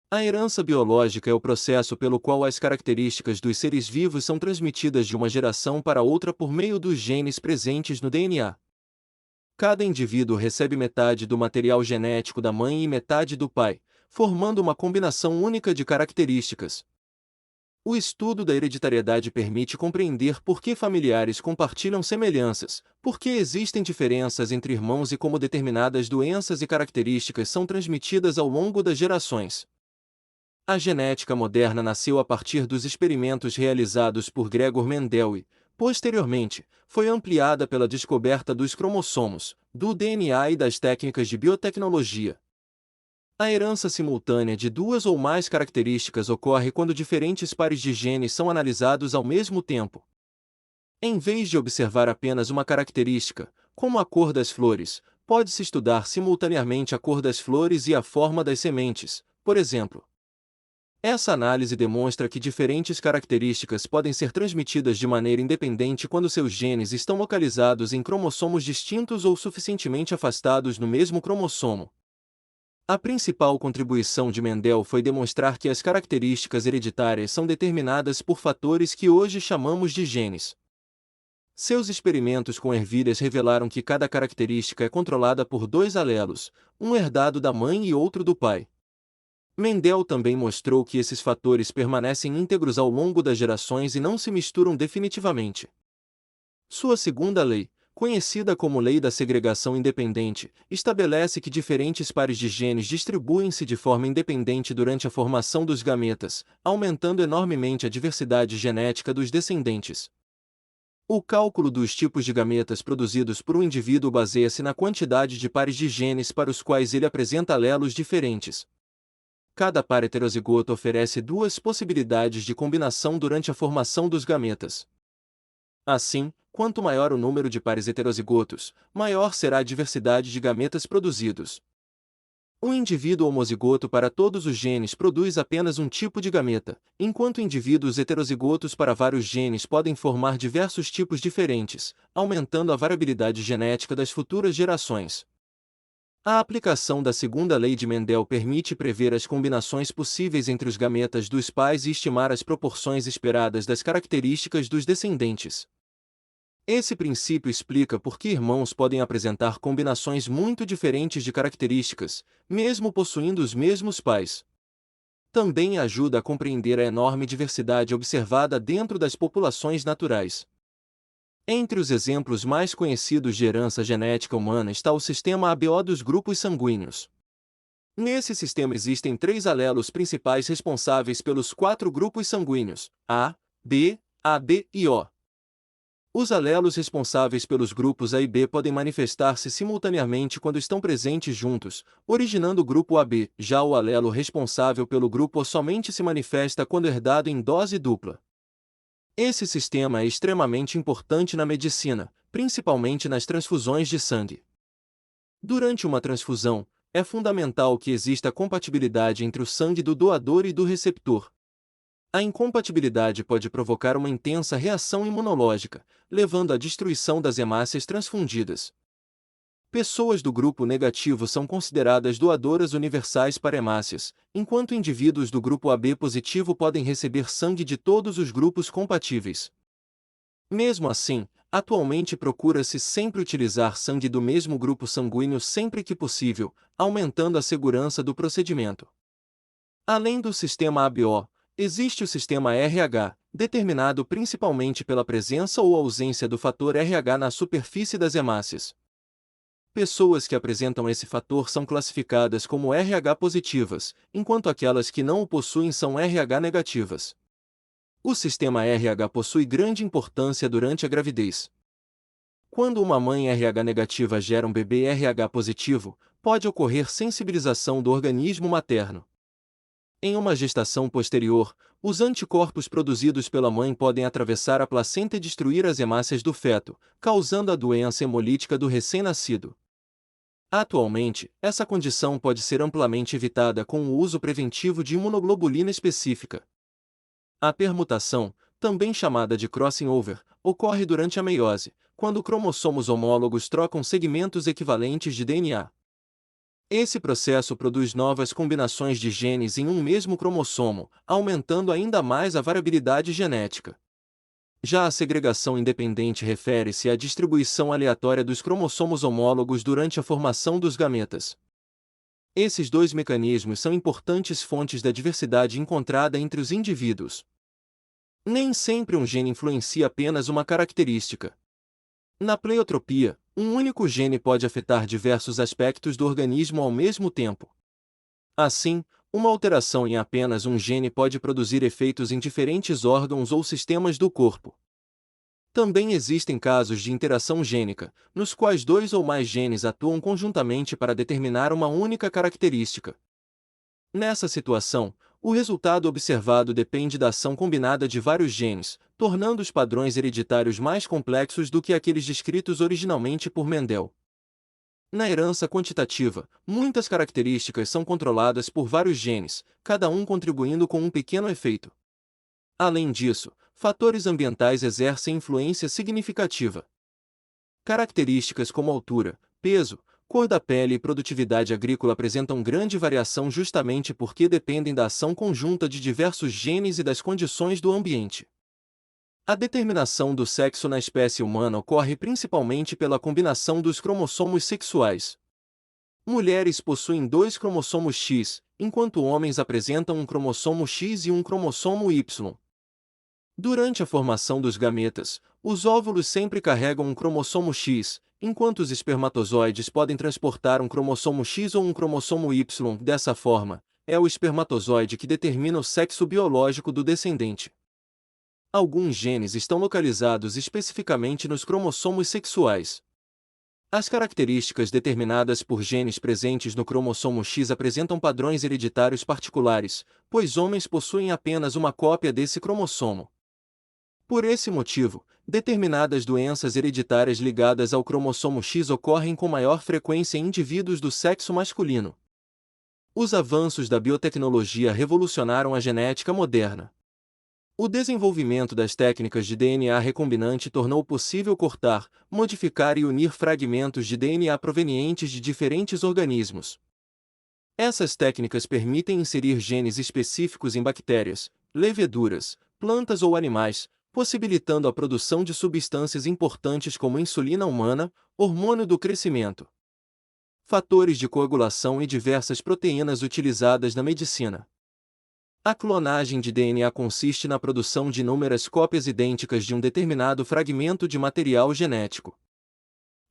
A herança biológica é o processo pelo qual as características dos seres vivos são transmitidas de uma geração para outra por meio dos genes presentes no DNA. Cada indivíduo recebe metade do material genético da mãe e metade do pai, formando uma combinação única de características. O estudo da hereditariedade permite compreender por que familiares compartilham semelhanças, por que existem diferenças entre irmãos e como determinadas doenças e características são transmitidas ao longo das gerações. A genética moderna nasceu a partir dos experimentos realizados por Gregor Mendel e, posteriormente, foi ampliada pela descoberta dos cromossomos, do DNA e das técnicas de biotecnologia. A herança simultânea de duas ou mais características ocorre quando diferentes pares de genes são analisados ao mesmo tempo. Em vez de observar apenas uma característica, como a cor das flores, pode-se estudar simultaneamente a cor das flores e a forma das sementes, por exemplo. Essa análise demonstra que diferentes características podem ser transmitidas de maneira independente quando seus genes estão localizados em cromossomos distintos ou suficientemente afastados no mesmo cromossomo. A principal contribuição de Mendel foi demonstrar que as características hereditárias são determinadas por fatores que hoje chamamos de genes. Seus experimentos com ervilhas revelaram que cada característica é controlada por dois alelos, um herdado da mãe e outro do pai. Mendel também mostrou que esses fatores permanecem íntegros ao longo das gerações e não se misturam definitivamente. Sua segunda lei, conhecida como Lei da Segregação Independente, estabelece que diferentes pares de genes distribuem-se de forma independente durante a formação dos gametas, aumentando enormemente a diversidade genética dos descendentes. O cálculo dos tipos de gametas produzidos por um indivíduo baseia-se na quantidade de pares de genes para os quais ele apresenta alelos diferentes. Cada par heterozigoto oferece duas possibilidades de combinação durante a formação dos gametas. Assim, quanto maior o número de pares heterozigotos, maior será a diversidade de gametas produzidos. Um indivíduo homozigoto para todos os genes produz apenas um tipo de gameta, enquanto indivíduos heterozigotos para vários genes podem formar diversos tipos diferentes, aumentando a variabilidade genética das futuras gerações. A aplicação da segunda lei de Mendel permite prever as combinações possíveis entre os gametas dos pais e estimar as proporções esperadas das características dos descendentes. Esse princípio explica por que irmãos podem apresentar combinações muito diferentes de características, mesmo possuindo os mesmos pais. Também ajuda a compreender a enorme diversidade observada dentro das populações naturais. Entre os exemplos mais conhecidos de herança genética humana está o sistema ABO dos grupos sanguíneos. Nesse sistema existem três alelos principais responsáveis pelos quatro grupos sanguíneos, A, B, AB e O. Os alelos responsáveis pelos grupos A e B podem manifestar-se simultaneamente quando estão presentes juntos, originando o grupo AB. Já o alelo responsável pelo grupo O somente se manifesta quando herdado em dose dupla. Esse sistema é extremamente importante na medicina, principalmente nas transfusões de sangue. Durante uma transfusão, é fundamental que exista compatibilidade entre o sangue do doador e do receptor. A incompatibilidade pode provocar uma intensa reação imunológica, levando à destruição das hemácias transfundidas. Pessoas do grupo negativo são consideradas doadoras universais para hemácias, enquanto indivíduos do grupo AB positivo podem receber sangue de todos os grupos compatíveis. Mesmo assim, atualmente procura-se sempre utilizar sangue do mesmo grupo sanguíneo sempre que possível, aumentando a segurança do procedimento. Além do sistema ABO, existe o sistema RH, determinado principalmente pela presença ou ausência do fator RH na superfície das hemácias. Pessoas que apresentam esse fator são classificadas como RH positivas, enquanto aquelas que não o possuem são RH negativas. O sistema RH possui grande importância durante a gravidez. Quando uma mãe RH negativa gera um bebê RH positivo, pode ocorrer sensibilização do organismo materno. Em uma gestação posterior, os anticorpos produzidos pela mãe podem atravessar a placenta e destruir as hemácias do feto, causando a doença hemolítica do recém-nascido. Atualmente, essa condição pode ser amplamente evitada com o uso preventivo de imunoglobulina específica. A permutação, também chamada de crossing over, ocorre durante a meiose, quando cromossomos homólogos trocam segmentos equivalentes de DNA. Esse processo produz novas combinações de genes em um mesmo cromossomo, aumentando ainda mais a variabilidade genética. Já a segregação independente refere-se à distribuição aleatória dos cromossomos homólogos durante a formação dos gametas. Esses dois mecanismos são importantes fontes da diversidade encontrada entre os indivíduos. Nem sempre um gene influencia apenas uma característica. Na pleiotropia, um único gene pode afetar diversos aspectos do organismo ao mesmo tempo. Assim, uma alteração em apenas um gene pode produzir efeitos em diferentes órgãos ou sistemas do corpo. Também existem casos de interação gênica, nos quais dois ou mais genes atuam conjuntamente para determinar uma única característica. Nessa situação, o resultado observado depende da ação combinada de vários genes, tornando os padrões hereditários mais complexos do que aqueles descritos originalmente por Mendel. Na herança quantitativa, muitas características são controladas por vários genes, cada um contribuindo com um pequeno efeito. Além disso, fatores ambientais exercem influência significativa. Características como altura, peso, cor da pele e produtividade agrícola apresentam grande variação justamente porque dependem da ação conjunta de diversos genes e das condições do ambiente. A determinação do sexo na espécie humana ocorre principalmente pela combinação dos cromossomos sexuais. Mulheres possuem dois cromossomos X, enquanto homens apresentam um cromossomo X e um cromossomo Y. Durante a formação dos gametas, os óvulos sempre carregam um cromossomo X, enquanto os espermatozoides podem transportar um cromossomo X ou um cromossomo Y. Dessa forma, é o espermatozoide que determina o sexo biológico do descendente. Alguns genes estão localizados especificamente nos cromossomos sexuais. As características determinadas por genes presentes no cromossomo X apresentam padrões hereditários particulares, pois homens possuem apenas uma cópia desse cromossomo. Por esse motivo, determinadas doenças hereditárias ligadas ao cromossomo X ocorrem com maior frequência em indivíduos do sexo masculino. Os avanços da biotecnologia revolucionaram a genética moderna. O desenvolvimento das técnicas de DNA recombinante tornou possível cortar, modificar e unir fragmentos de DNA provenientes de diferentes organismos. Essas técnicas permitem inserir genes específicos em bactérias, leveduras, plantas ou animais, possibilitando a produção de substâncias importantes como insulina humana, hormônio do crescimento, fatores de coagulação e diversas proteínas utilizadas na medicina. A clonagem de DNA consiste na produção de inúmeras cópias idênticas de um determinado fragmento de material genético.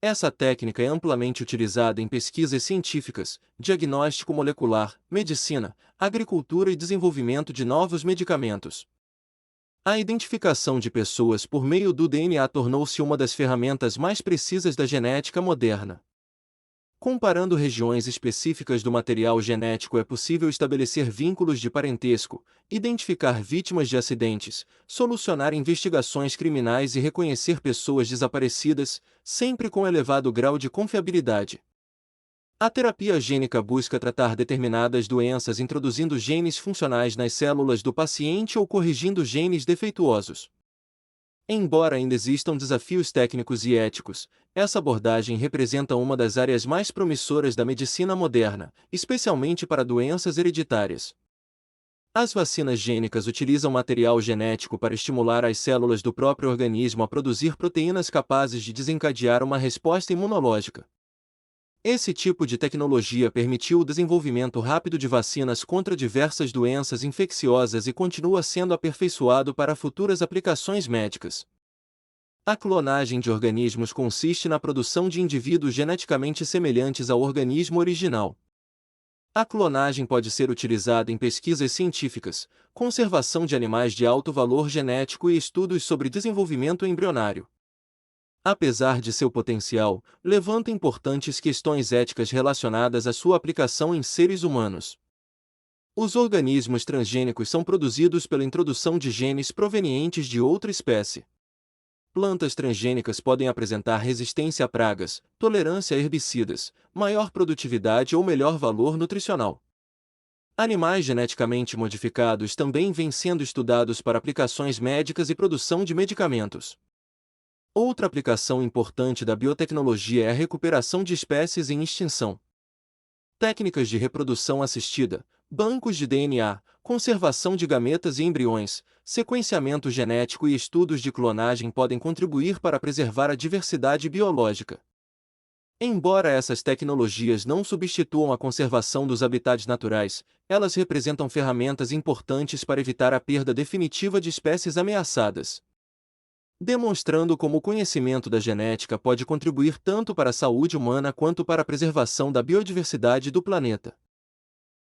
Essa técnica é amplamente utilizada em pesquisas científicas, diagnóstico molecular, medicina, agricultura e desenvolvimento de novos medicamentos. A identificação de pessoas por meio do DNA tornou-se uma das ferramentas mais precisas da genética moderna. Comparando regiões específicas do material genético é possível estabelecer vínculos de parentesco, identificar vítimas de acidentes, solucionar investigações criminais e reconhecer pessoas desaparecidas, sempre com elevado grau de confiabilidade. A terapia gênica busca tratar determinadas doenças introduzindo genes funcionais nas células do paciente ou corrigindo genes defeituosos. Embora ainda existam desafios técnicos e éticos, essa abordagem representa uma das áreas mais promissoras da medicina moderna, especialmente para doenças hereditárias. As vacinas gênicas utilizam material genético para estimular as células do próprio organismo a produzir proteínas capazes de desencadear uma resposta imunológica. Esse tipo de tecnologia permitiu o desenvolvimento rápido de vacinas contra diversas doenças infecciosas e continua sendo aperfeiçoado para futuras aplicações médicas. A clonagem de organismos consiste na produção de indivíduos geneticamente semelhantes ao organismo original. A clonagem pode ser utilizada em pesquisas científicas, conservação de animais de alto valor genético e estudos sobre desenvolvimento embrionário. Apesar de seu potencial, levanta importantes questões éticas relacionadas à sua aplicação em seres humanos. Os organismos transgênicos são produzidos pela introdução de genes provenientes de outra espécie. Plantas transgênicas podem apresentar resistência a pragas, tolerância a herbicidas, maior produtividade ou melhor valor nutricional. Animais geneticamente modificados também vêm sendo estudados para aplicações médicas e produção de medicamentos. Outra aplicação importante da biotecnologia é a recuperação de espécies em extinção. Técnicas de reprodução assistida, bancos de DNA, conservação de gametas e embriões, sequenciamento genético e estudos de clonagem podem contribuir para preservar a diversidade biológica. Embora essas tecnologias não substituam a conservação dos habitats naturais, elas representam ferramentas importantes para evitar a perda definitiva de espécies ameaçadas, demonstrando como o conhecimento da genética pode contribuir tanto para a saúde humana quanto para a preservação da biodiversidade do planeta.